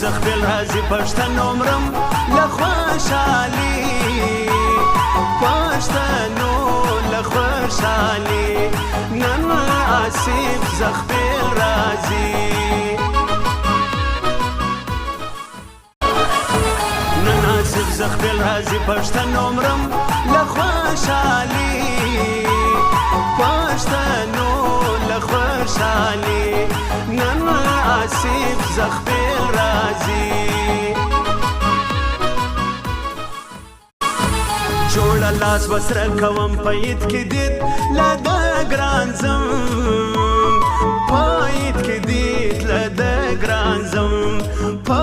زخبل راځي پښتنو مرم له خوشالي پښتنو له خوشالي نن آصف زخبل راځي نن آصف زخبل راځي پښتنو مرم له خوشالي پښتنو له خوشالي نن آصف زخبل راځي جوړه لاس وسره کوم په عید کې دید له د ګران ځم په عید کې دید له د ګران ځم په